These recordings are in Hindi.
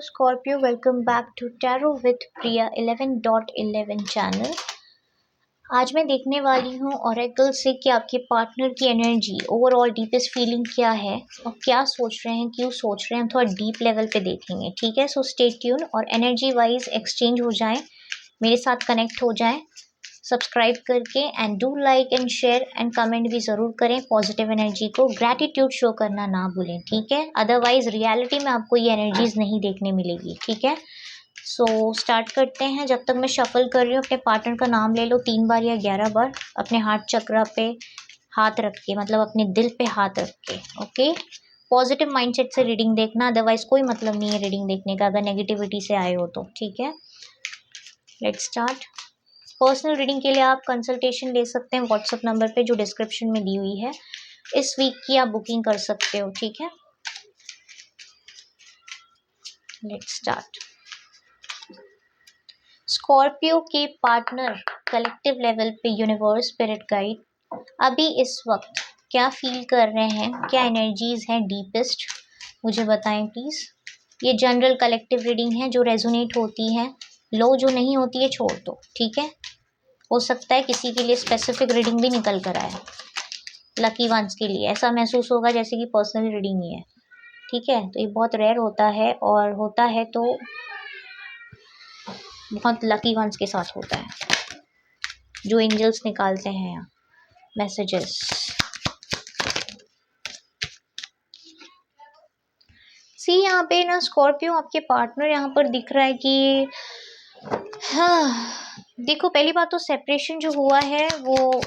Scorpio, welcome back to Tarot with Priya 11.11 channel. आज मैं देखने वाली हूँ ओरेकल से कि आपके पार्टनर की एनर्जी ओवरऑल डीपेस्ट फीलिंग क्या है और क्या सोच रहे हैं, क्यों सोच रहे हैं, थोड़ा डीप लेवल पे देखेंगे। ठीक है, सो स्टे ट्यून और एनर्जी वाइज एक्सचेंज हो जाए, मेरे साथ कनेक्ट हो जाए सब्सक्राइब करके। And do like and share and comment भी ज़रूर करें। पॉजिटिव एनर्जी को ग्रैटिट्यूड शो करना ना भूलें, ठीक है। अदरवाइज रियलिटी में आपको ये एनर्जीज नहीं देखने मिलेगी, ठीक है। सो स्टार्ट करते हैं। जब तक मैं शफल कर रही हूँ, अपने पार्टनर का नाम ले लो 3 बार या 11 बार। अपने हार्ट चक्र पे हाथ रख के, मतलब अपने दिल पे हाथ रख के, ओके। पॉजिटिव माइंडसेट से रीडिंग देखना, अदरवाइज कोई मतलब नहीं है रीडिंग देखने का अगर नेगेटिविटी से आए हो तो, ठीक है। Let's start. पर्सनल रीडिंग के लिए आप कंसल्टेशन ले सकते हैं व्हाट्सएप नंबर पे जो डिस्क्रिप्शन में दी हुई है। इस वीक की आप बुकिंग कर सकते हो, ठीक है। Let's start. स्कॉर्पियो के पार्टनर कलेक्टिव लेवल पे यूनिवर्स स्पिरिट गाइड अभी इस वक्त क्या फील कर रहे हैं, क्या एनर्जीज हैं डीपेस्ट, मुझे बताएं प्लीज। ये जनरल कलेक्टिव रीडिंग है जो रेजोनेट होती है, लो जो नहीं होती है छोड़ दो, ठीक है। हो सकता है किसी के लिए स्पेसिफिक रीडिंग भी निकल कर आए, लकी वंस के लिए ऐसा महसूस होगा जैसे कि पर्सनल रीडिंग ही है, ठीक है। तो ये बहुत रेयर होता है और होता है तो बहुत लकी वंस के साथ होता है जो एंजल्स निकालते हैं यहाँ मैसेजेस। सी यहाँ पे ना स्कॉर्पियो आपके पार्टनर यहाँ पर दिख रहा है कि हाँ, देखो पहली बात तो सेपरेशन जो हुआ है वो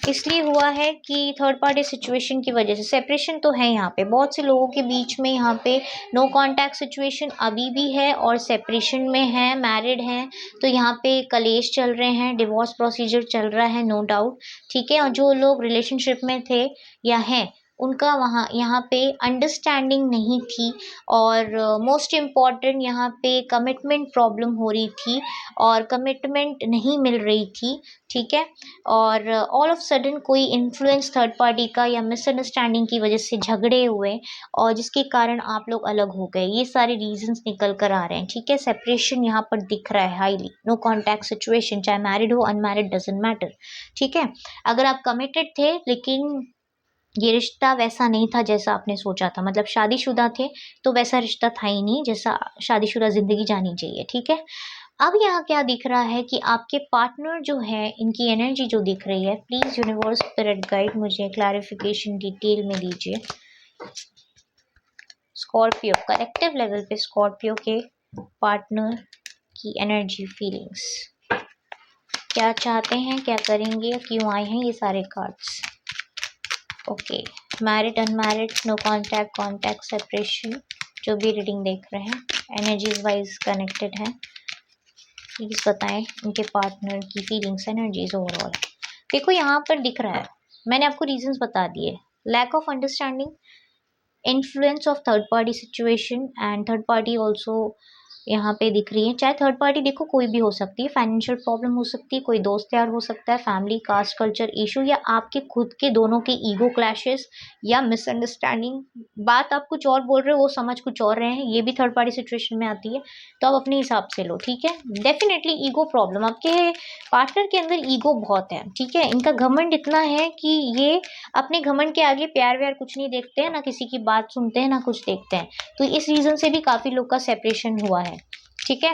इसलिए हुआ है कि थर्ड पार्टी सिचुएशन की वजह से सेपरेशन तो है यहाँ पे बहुत से लोगों के बीच में। यहाँ पे नो कांटेक्ट सिचुएशन अभी भी है और सेपरेशन में है, मैरिड हैं तो यहाँ पे कलेश चल रहे हैं, डिवोर्स प्रोसीजर चल रहा है, नो डाउट, ठीक है। और जो लोग रिलेशनशिप में थे या हैं उनका वहाँ यहाँ पे अंडरस्टैंडिंग नहीं थी और मोस्ट इम्पॉर्टेंट यहाँ पे कमिटमेंट प्रॉब्लम हो रही थी और कमिटमेंट नहीं मिल रही थी, ठीक है। और ऑल ऑफ सडन कोई इन्फ्लुएंस थर्ड पार्टी का या मिसअंडरस्टैंडिंग की वजह से झगड़े हुए और जिसके कारण आप लोग अलग हो गए, ये सारे रीजंस निकल कर आ रहे हैं, ठीक है। सेपरेशन यहाँ पर दिख रहा है हाईली, नो कॉन्टैक्ट सिचुएशन, चाहे मैरिड हो अनमैरिड डजेंट मैटर, ठीक है। अगर आप कमिटेड थे लेकिन ये रिश्ता वैसा नहीं था जैसा आपने सोचा था, मतलब शादीशुदा थे तो वैसा रिश्ता था ही नहीं जैसा शादीशुदा जिंदगी जानी चाहिए, ठीक है। अब यहाँ क्या दिख रहा है कि आपके पार्टनर जो है इनकी एनर्जी जो दिख रही है, प्लीज यूनिवर्स स्पिरिट गाइड मुझे क्लैरिफिकेशन डिटेल में दीजिए। स्कॉर्पियो कलेक्टिव लेवल पे स्कॉर्पियो के पार्टनर की एनर्जी फीलिंग्स क्या चाहते हैं, क्या करेंगे, क्यों आए हैं ये सारे cards. Okay, married unmarried, no contact, contact, separation, जो भी रीडिंग देख रहे हैं एनर्जीज वाइज कनेक्टेड है, प्लीज बताएं उनके पार्टनर की फीलिंग्स एनर्जीज ओवरऑल। देखो यहाँ पर दिख रहा है, मैंने आपको रीजंस बता दिए, lack of understanding, influence of third party situation and third party also यहाँ पे दिख रही है। चाहे थर्ड पार्टी देखो कोई भी हो सकती है, फाइनेंशियल प्रॉब्लम हो सकती है, कोई दोस्त यार हो सकता है, फैमिली कास्ट कल्चर इशू या आपके खुद के दोनों के ईगो क्लैशेस या मिसअंडरस्टैंडिंग। बात आप कुछ और बोल रहे हो वो समझ कुछ और रहे हैं, ये भी थर्ड पार्टी सिचुएशन में आती है, तो आप अपने हिसाब से लो, ठीक है। डेफिनेटली ईगो प्रॉब्लम, आपके पार्टनर के अंदर ईगो बहुत है, ठीक है। इनका घमंड इतना है कि ये अपने घमंड के आगे प्यार व्यार कुछ नहीं देखते हैं, ना किसी की बात सुनते हैं, ना कुछ देखते हैं। तो इस रीजन से भी काफी लोग का सेपरेशन हुआ है, ठीक है।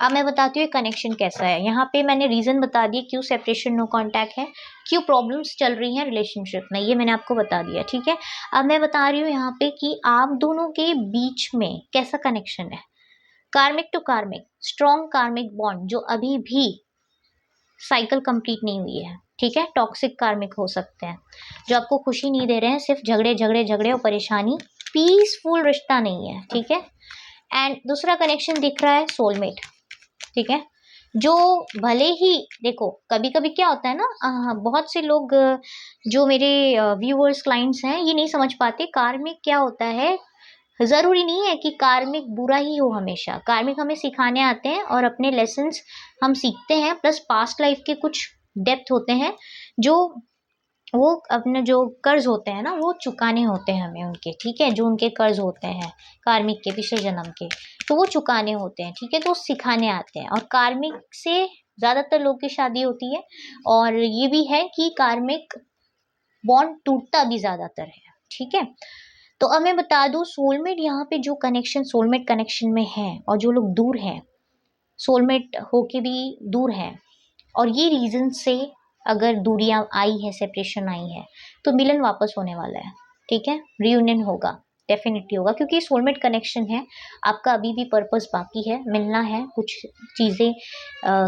अब मैं बताती हूँ कनेक्शन कैसा है। यहाँ पे मैंने रीजन बता दिए क्यों सेपरेशन नो कांटेक्ट है, क्यों प्रॉब्लम्स चल रही हैं रिलेशनशिप में, ये मैंने आपको बता दिया, ठीक है। अब मैं बता रही हूँ यहाँ पे कि आप दोनों के बीच में कैसा कनेक्शन है। कार्मिक टू कार्मिक, स्ट्रॉन्ग कार्मिक बॉन्ड जो अभी भी साइकिल कंप्लीट नहीं हुई है, ठीक है। टॉक्सिक कार्मिक हो सकते हैं जो आपको खुशी नहीं दे रहे हैं, सिर्फ झगड़े झगड़े झगड़े और परेशानी, पीसफुल रिश्ता नहीं है, ठीक है। एंड दूसरा कनेक्शन दिख रहा है सोलमेट, ठीक है। जो भले ही देखो कभी कभी क्या होता है ना, बहुत से लोग जो मेरे व्यूअर्स क्लाइंट्स हैं ये नहीं समझ पाते कार्मिक क्या होता है। जरूरी नहीं है कि कार्मिक बुरा ही हो, हमेशा कार्मिक हमें सिखाने आते हैं और अपने लेसन्स हम सीखते हैं, प्लस पास्ट लाइफ के कुछ डेप्थ होते हैं जो वो अपने जो कर्ज होते हैं ना वो चुकाने होते हैं हमें उनके, ठीक है, जो उनके कर्ज होते हैं कार्मिक के, पिछले जन्म के, तो वो चुकाने होते हैं, ठीक है, तो सिखाने आते हैं। और कार्मिक से ज्यादातर लोग की शादी होती है, और ये भी है कि कार्मिक बॉन्ड टूटता भी ज्यादातर है, ठीक है। तो अब मैं बता दूं, सोलमेट यहाँ पे जो कनेक्शन सोलमेट कनेक्शन में है और जो लोग दूर हैं, सोलमेट होके भी दूर हैं, और ये रीजन से अगर दूरियां आई है, सेपरेशन आई है, तो मिलन वापस होने वाला है, ठीक है, रियूनियन होगा, डेफिनेटली होगा, क्योंकि सोलमेट कनेक्शन है। आपका अभी भी पर्पस बाकी है, मिलना है, कुछ चीजें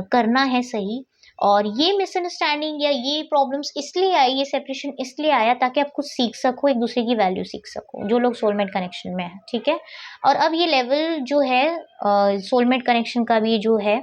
करना है सही। और ये मिसअंडरस्टैंडिंग या ये प्रॉब्लम्स इसलिए आई, ये सेपरेशन इसलिए आया ताकि आप कुछ सीख सको, एक दूसरे की वैल्यू सीख सको, जो लोग सोलमेट कनेक्शन में है, ठीक है। और अब ये लेवल जो है सोलमेट कनेक्शन का भी जो है,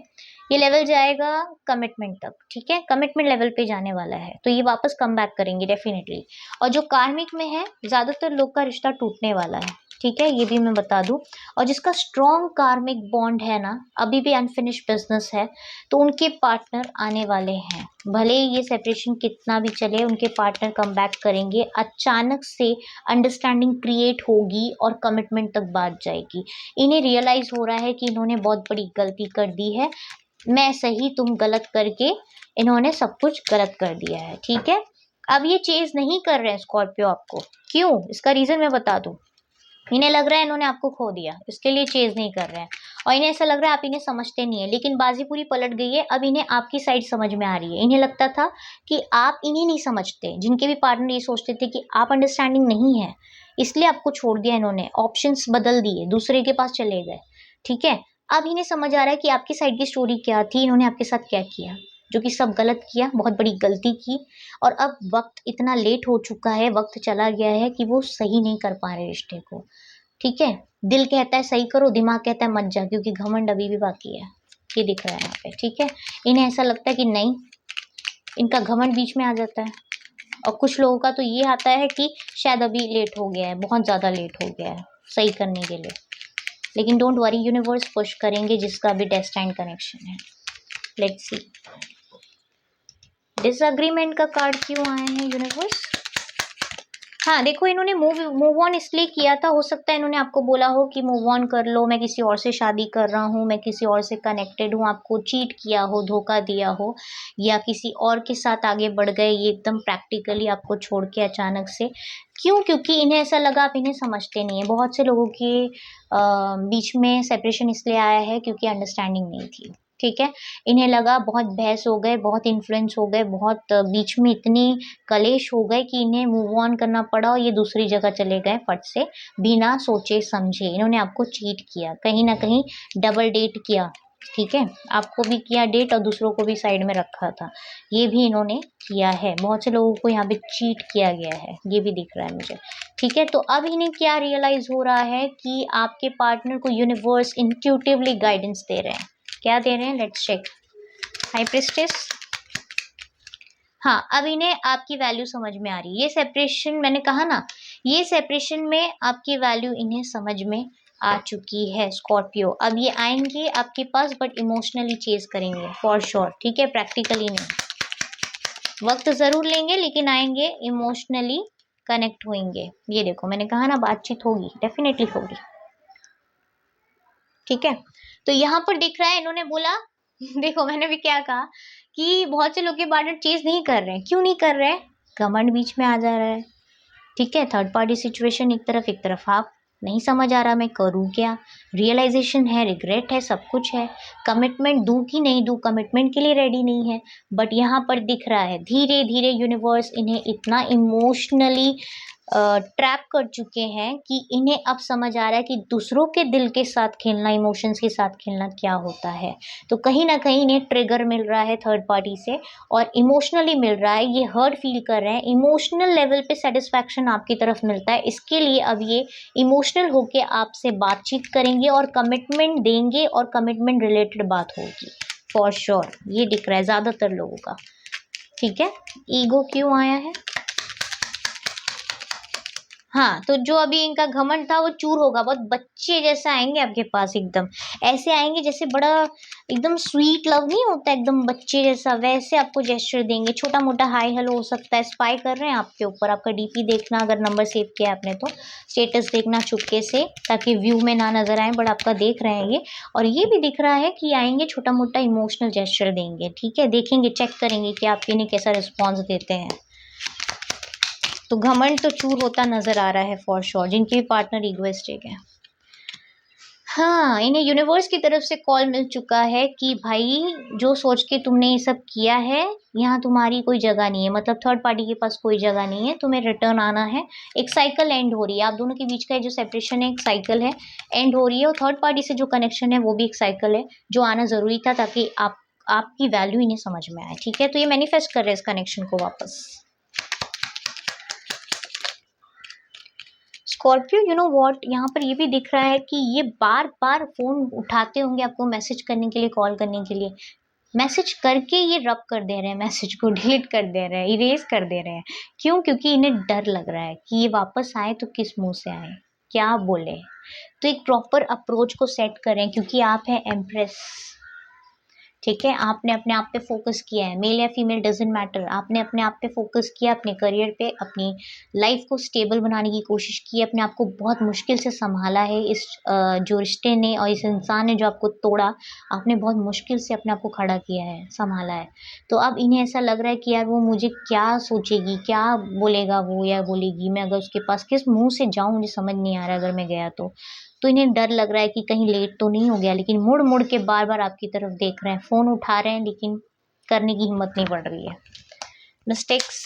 ये लेवल जाएगा कमिटमेंट तक, ठीक है, कमिटमेंट लेवल पे जाने वाला है, तो ये वापस कम बैक करेंगे डेफिनेटली। और जो कार्मिक में है, ज्यादातर लोग का रिश्ता टूटने वाला है, ठीक है, ये भी मैं बता दूं। और जिसका स्ट्रॉन्ग कार्मिक बॉन्ड है ना, अभी भी अनफिनिश बिजनेस है, तो उनके पार्टनर आने वाले हैं, भले ही ये सेपरेशन कितना भी चले, उनके पार्टनर कम बैक करेंगे, अचानक से अंडरस्टैंडिंग क्रिएट होगी और कमिटमेंट तक बात जाएगी। इन्हें रियलाइज हो रहा है कि इन्होंने बहुत बड़ी गलती कर दी है, मैं सही तुम गलत करके इन्होंने सब कुछ गलत कर दिया है, ठीक है। अब ये चेज नहीं कर रहे हैं स्कॉर्पियो आपको, क्यों, इसका रीजन मैं बता दूं। इन्हें लग रहा है इन्होंने आपको खो दिया, इसके लिए चेज नहीं कर रहे हैं, और इन्हें ऐसा लग रहा है आप इन्हें समझते नहीं है, लेकिन बाजी पूरी पलट गई है, अब इन्हें आपकी साइड समझ में आ रही है। इन्हें लगता था कि आप इन्हें नहीं समझते, जिनके भी पार्टनर ये सोचते थे कि आप अंडरस्टैंडिंग नहीं है, इसलिए आपको छोड़ दिया, इन्होंने ऑप्शंस बदल दिए, दूसरे के पास चले गए, ठीक है। अब इन्हें समझ आ रहा है कि आपकी साइड की स्टोरी क्या थी, इन्होंने आपके साथ क्या किया, जो कि सब गलत किया, बहुत बड़ी गलती की। और अब वक्त इतना लेट हो चुका है, वक्त चला गया है कि वो सही नहीं कर पा रहे रिश्ते को, ठीक है। दिल कहता है सही करो, दिमाग कहता है मत जा, क्योंकि घमंड अभी भी बाकी है, ये दिख रहा है यहाँ पे, ठीक है। इन्हें ऐसा लगता है कि नहीं, इनका घमंड बीच में आ जाता है। और कुछ लोगों का तो ये आता है कि शायद अभी लेट हो गया है, बहुत ज़्यादा लेट हो गया है सही करने के लिए, लेकिन डोंट वरी, यूनिवर्स पुश करेंगे जिसका भी डेस्टाइन कनेक्शन है। लेट्स सी, डिसएग्रीमेंट का कार्ड क्यों आए हैं यूनिवर्स। हाँ देखो, इन्होंने मूव ऑन इसलिए किया था, हो सकता है इन्होंने आपको बोला हो कि मूव ऑन कर लो, मैं किसी और से शादी कर रहा हूँ, मैं किसी और से कनेक्टेड हूँ, आपको चीट किया हो, धोखा दिया हो, या किसी और के साथ आगे बढ़ गए, ये एकदम प्रैक्टिकली आपको छोड़ के अचानक से। क्यों, क्योंकि इन्हें ऐसा लगा आप इन्हें समझते नहीं है। बहुत से लोगों के बीच में सेपरेशन इसलिए आया है क्योंकि अंडरस्टैंडिंग नहीं थी, ठीक है। इन्हें लगा बहुत बहस हो गए, बहुत इन्फ्लुएंस हो गए, बहुत बीच में इतनी कलेश हो गए कि इन्हें मूव ऑन करना पड़ा, और ये दूसरी जगह चले गए फट से, बिना सोचे समझे। इन्होंने आपको चीट किया, कहीं ना कहीं डबल डेट किया, ठीक है, आपको भी किया डेट और दूसरों को भी साइड में रखा था, ये भी इन्होंने किया है। बहुत से लोगों को यहाँ पे चीट किया गया है, ये भी दिख रहा है मुझे, ठीक है। तो अब इन्हें क्या रियलाइज हो रहा है कि आपके पार्टनर को यूनिवर्स इंट्यूटिवली गाइडेंस दे रहे हैं। क्या दे रहे हैं, लेट्स चेक। हाई प्रिस्टेस, हाँ, अब इन्हें आपकी वैल्यू समझ में आ रही है। ये सेपरेशन, मैंने कहा ना, ये सेपरेशन में आपकी वैल्यू इन्हें समझ में आ चुकी है स्कॉर्पियो। अब ये आएंगे आपके पास, बट इमोशनली चेज करेंगे फॉर श्योर, ठीक है, प्रैक्टिकली नहीं। वक्त जरूर लेंगे, लेकिन आएंगे, इमोशनली कनेक्ट होंगे। ये देखो, मैंने कहा ना, बातचीत होगी, डेफिनेटली होगी, ठीक है। तो यहाँ पर दिख रहा है, इन्होंने बोला देखो मैंने भी क्या कहा कि बहुत से लोग के पार्टनर चेज नहीं कर रहे हैं। क्यों नहीं कर रहे हैं, घमंड बीच में आ जा रहा है, ठीक है, थर्ड पार्टी सिचुएशन, एक तरफ आप, नहीं समझ आ रहा मैं करूँ क्या, रियलाइजेशन है, रिग्रेट है, सब कुछ है, कमिटमेंट दूँ कि नहीं दूँ, कमिटमेंट के लिए रेडी नहीं है। बट यहाँ पर दिख रहा है धीरे धीरे यूनिवर्स इन्हें इतना इमोशनली ट्रैप कर चुके हैं कि इन्हें अब समझ आ रहा है कि दूसरों के दिल के साथ खेलना, इमोशंस के साथ खेलना क्या होता है। तो कहीं ना कहीं इन्हें ट्रिगर मिल रहा है थर्ड पार्टी से, और इमोशनली मिल रहा है, ये हर्ट फील कर रहे हैं, इमोशनल लेवल पे सेटिस्फैक्शन आपकी तरफ मिलता है। इसके लिए अब ये इमोशनल होके आपसे बातचीत करेंगे और कमिटमेंट देंगे, और कमिटमेंट रिलेटेड बात होगी फॉर श्योर, ये दिख रहा है ज़्यादातर लोगों का, ठीक है। ईगो क्यों आया है, हाँ, तो जो अभी इनका घमंड था वो चूर होगा, बहुत बच्चे जैसा आएँगे आपके पास एकदम। ऐसे आएँगे जैसे बड़ा एकदम स्वीट लव नहीं होता एकदम बच्चे जैसा, वैसे आपको जेस्चर देंगे। छोटा-मोटा हाय हेलो हो सकता है, स्पाई कर रहे हैं आपके ऊपर, आपका डीपी देखना अगर नंबर सेव किया है आपने तो, स्टेटस देखना चुपके से ताकि व्यू में ना नज़र आएँ बट आपका देख रहे हैं ये। और ये भी दिख रहा है कि आएँगे छोटा-मोटा इमोशनल जेस्चर देंगे, ठीक है? देखेंगे, चेक करेंगे कि आप इन्हें कैसा रिस्पॉन्स देते हैं। तो घमंड तो चूर होता नजर आ रहा है फॉर श्योर, जिनके भी पार्टनर इगोइस्टिक है। हाँ, इन्हें यूनिवर्स की तरफ से कॉल मिल चुका है कि भाई जो सोच के तुमने ये सब किया है, यहाँ तुम्हारी कोई जगह नहीं है, मतलब थर्ड पार्टी के पास कोई जगह नहीं है, तुम्हें रिटर्न आना है। एक साइकिल एंड हो रही है, आप दोनों के बीच का जो सेपरेशन है एक साइकिल है, एंड हो रही है। और थर्ड पार्टी से जो कनेक्शन है वो भी एक साइकिल है, जो आना जरूरी था ताकि आपकी वैल्यू इन्हें समझ में आए, ठीक है? तो ये मैनिफेस्ट कर रहे हैं इस कनेक्शन को वापस। स्कॉर्पियो यू नो व्हाट, यहाँ पर ये भी दिख रहा है कि ये बार बार फोन उठाते होंगे आपको मैसेज करने के लिए, कॉल करने के लिए। मैसेज करके ये रब कर दे रहे हैं, मैसेज को डिलीट कर दे रहे हैं, इरेज कर दे रहे हैं। क्यों? क्योंकि इन्हें डर लग रहा है कि ये वापस आए तो किस मुंह से आए, क्या बोले। तो एक प्रॉपर अप्रोच को सेट करें, क्योंकि आप हैं एम्प्रेस, ठीक है? आपने अपने आप पे फोकस किया है, मेल या फीमेल डजंट मैटर। आपने अपने आप पे फोकस किया, अपने करियर पे, अपनी लाइफ को स्टेबल बनाने की कोशिश की, अपने आप को बहुत मुश्किल से संभाला है। इस जो रिश्ते ने और इस इंसान ने जो आपको तोड़ा, आपने बहुत मुश्किल से अपने आप को खड़ा किया है, संभाला है। तो अब इन्हें ऐसा लग रहा है कि यार वो मुझे क्या सोचेगी, क्या बोलेगा वो या बोलेगी, मैं अगर उसके पास किस मुंह से जाऊं, मुझे समझ नहीं आ रहा अगर मैं गया तो इन्हें डर लग रहा है कि कहीं लेट तो नहीं हो गया, लेकिन मुड़ मुड़ के बार बार आपकी तरफ देख रहे हैं, फोन उठा रहे हैं लेकिन करने की हिम्मत नहीं पड़ रही है। Mistakes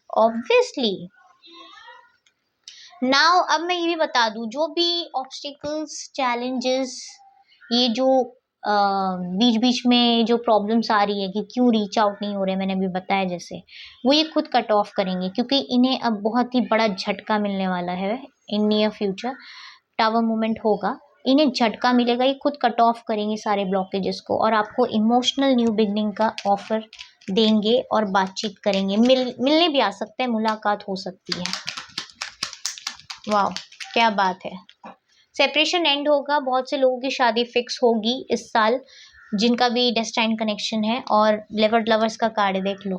obviously. नाउ अब मैं ये भी बता दूं, जो भी ऑब्स्टिकल्स, चैलेंजेस, ये जो बीच बीच में जो प्रॉब्लम्स आ रही है कि क्यों रीच आउट नहीं हो रहे, मैंने अभी बताया जैसे, वो ये खुद कट ऑफ करेंगे, क्योंकि इन्हें अब बहुत ही बड़ा झटका मिलने वाला है in near future. Tower movement होगा, इन्हें झटका मिलेगा, ये खुद कट ऑफ करेंगे सारे ब्लॉकेजेस को और आपको इमोशनल न्यू बिगनिंग का ऑफर देंगे और बातचीत करेंगे। मिलने भी आ सकते हैं, मुलाकात हो सकती है। वाह, क्या बात है। सेपरेशन एंड होगा, बहुत से लोगों की शादी फिक्स होगी इस साल, जिनका भी डेस्टाइन कनेक्शन है। और लेवर्ड लवर्स का कार्ड देख लो,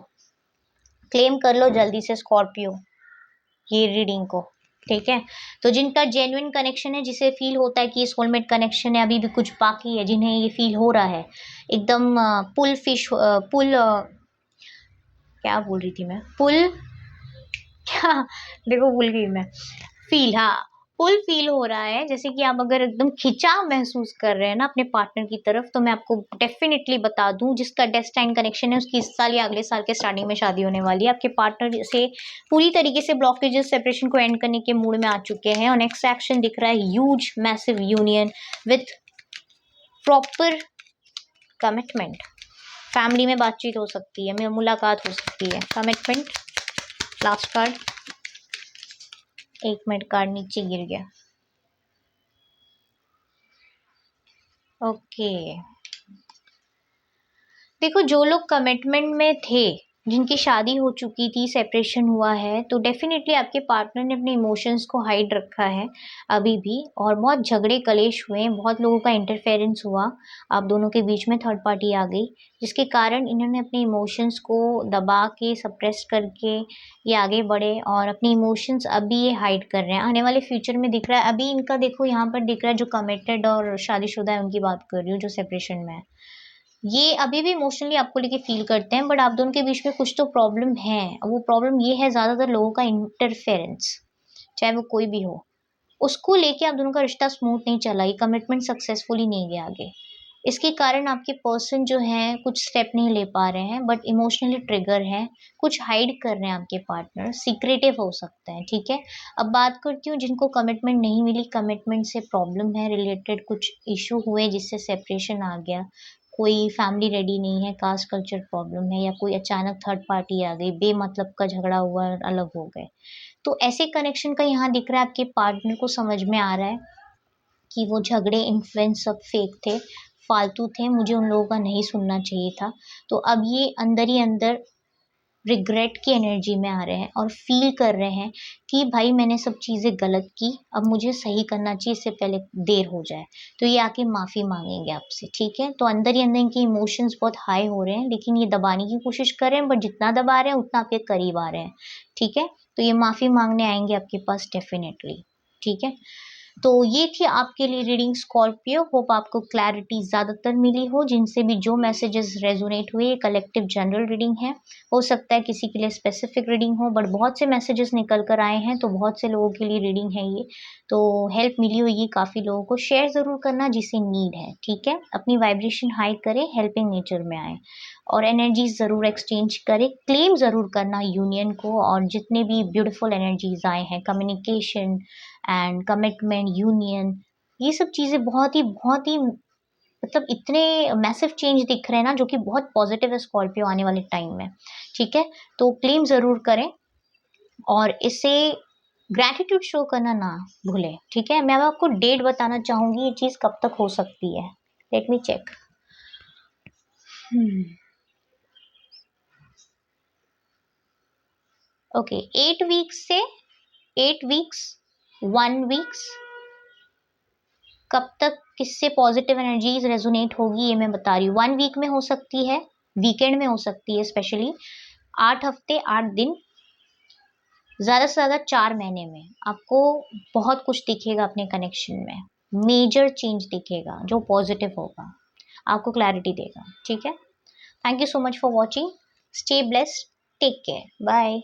क्लेम कर लो जल्दी से स्कॉर्पियो ये रीडिंग को, ठीक है? तो जिनका जेन्युइन कनेक्शन है, जिसे फील होता है कि ये सोलमेट कनेक्शन है, अभी भी कुछ बाकी है, जिन्हें ये फील हो रहा है एकदम पुल फिश, पुल क्या बोल रही थी मैं, पुल क्या, देखो भूल गई मैं। फील, हाँ, पुल फील हो रहा है, जैसे कि आप अगर एकदम खिंचाव महसूस कर रहे हैं ना अपने पार्टनर की तरफ, तो मैं आपको डेफिनेटली बता दूं, जिसका डेस्टाइन कनेक्शन है उसकी इस साल या अगले साल के स्टार्टिंग में शादी होने वाली है। आपके पार्टनर से पूरी तरीके से ब्लॉकेजेस, सेपरेशन को एंड करने के मूड में आ चुके हैं और नेक्स्ट एक्शन दिख रहा है huge massive union with proper commitment. Family में बातचीत हो सकती है, मुलाकात हो सकती है, कमिटमेंट। लास्ट कार्ड, एक मिनट, कार्ड नीचे गिर गया। ओके, देखो जो लोग कमिटमेंट में थे, जिनकी शादी हो चुकी थी, सेपरेशन हुआ है, तो डेफिनेटली आपके पार्टनर ने अपने इमोशंस को हाइड रखा है अभी भी, और बहुत झगड़े कलेश हुए, बहुत लोगों का इंटरफेरेंस हुआ, आप दोनों के बीच में थर्ड पार्टी आ गई, जिसके कारण इन्होंने अपने इमोशंस को दबा के, सप्रेस करके ये आगे बढ़े और अपने इमोशंस अभी ये हाइड कर रहे हैं। आने वाले फ्यूचर में दिख रहा है, अभी इनका देखो यहाँ पर दिख रहा है, जो कमिटेड और शादीशुदा है उनकी बात कर रही हूँ, जो सेपरेशन में है, ये अभी भी इमोशनली आपको लेके फील करते हैं, बट आप दोनों के बीच में कुछ तो प्रॉब्लम है। वो प्रॉब्लम ये है ज़्यादातर लोगों का इंटरफेरेंस, चाहे वो कोई भी हो, उसको लेके आप दोनों का रिश्ता स्मूथ नहीं चला, ये कमिटमेंट सक्सेसफुली नहीं गया आगे। इसके कारण आपके पर्सन जो हैं कुछ स्टेप नहीं ले पा रहे हैं, बट इमोशनली ट्रिगर हैं, कुछ हाइड कर रहे हैं आपके पार्टनर, सीक्रेटिव हो सकते हैं, ठीक है? अब बात करती हूँ जिनको कमिटमेंट नहीं मिली, कमिटमेंट से प्रॉब्लम है रिलेटेड, कुछ इशू हुए जिससे सेपरेशन आ गया, कोई फैमिली रेडी नहीं है, कास्ट कल्चर प्रॉब्लम है, या कोई अचानक थर्ड पार्टी आ गई, बेमतलब का झगड़ा हुआ और अलग हो गए, तो ऐसे कनेक्शन का यहाँ दिख रहा है। आपके पार्टनर को समझ में आ रहा है कि वो झगड़े, इन्फ्लुएंस सब फेक थे, फालतू थे, मुझे उन लोगों का नहीं सुनना चाहिए था। तो अब ये अंदर ही अंदर रिग्रेट की एनर्जी में आ रहे हैं और फील कर रहे हैं कि भाई मैंने सब चीज़ें गलत की, अब मुझे सही करना चाहिए, इससे पहले देर हो जाए। तो ये आके माफ़ी मांगेंगे आपसे, ठीक है। तो अंदर ही अंदर इनके इमोशंस बहुत हाई हो रहे हैं, लेकिन ये दबाने की कोशिश कर रहे हैं, बट जितना दबा रहे हैं उतना आपके करीब आ रहे हैं, ठीक है। तो ये माफ़ी मांगने आएंगे आपके पास डेफिनेटली, ठीक है। तो ये थी आपके लिए रीडिंग स्कॉर्पियो। होप आपको क्लैरिटी ज़्यादातर मिली हो। जिनसे भी जो मैसेजेस रेजोनेट हुए, ये कलेक्टिव जनरल रीडिंग है। हो सकता है किसी के लिए स्पेसिफिक रीडिंग हो, बट बहुत से मैसेजेस निकल कर आए हैं, तो बहुत से लोगों के लिए रीडिंग है ये। तो हेल्प मिली होगी काफ़ी लोगों को। शेयर ज़रूर करना जिसे नीड है, ठीक है। अपनी वाइब्रेशन हाई करें, हेल्पिंग नेचर में आए और एनर्जीज ज़रूर एक्सचेंज करें। क्लेम ज़रूर करना यूनियन को, और जितने भी ब्यूटीफुल एनर्जीज आए हैं, कम्युनिकेशन एंड कमिटमेंट, यूनियन, ये सब चीज़ें बहुत ही मतलब इतने मैसिव चेंज दिख रहे हैं ना, जो कि बहुत पॉजिटिव है स्कॉर्पियो आने वाले टाइम में, ठीक है। तो क्लेम ज़रूर करें और इसे ग्रैटिट्यूड शो करना ना भूलें, ठीक है। मैं अब आपको डेट बताना चाहूँगी, ये चीज़ कब तक हो सकती है। Let me check. Okay, 8 weeks से 8 वीक्स 1 वीक्स कब तक किससे पॉजिटिव एनर्जीज रेजोनेट होगी ये मैं बता रही हूँ। 1 वीक में हो सकती है, वीकेंड में हो सकती है, स्पेशली 8 हफ्ते 8 दिन, ज़्यादा से ज़्यादा 4 महीने में आपको बहुत कुछ दिखेगा अपने कनेक्शन में। मेजर चेंज दिखेगा जो पॉजिटिव होगा, आपको क्लैरिटी देगा, ठीक है। Thank you so much for watching. Stay blessed, take care, bye.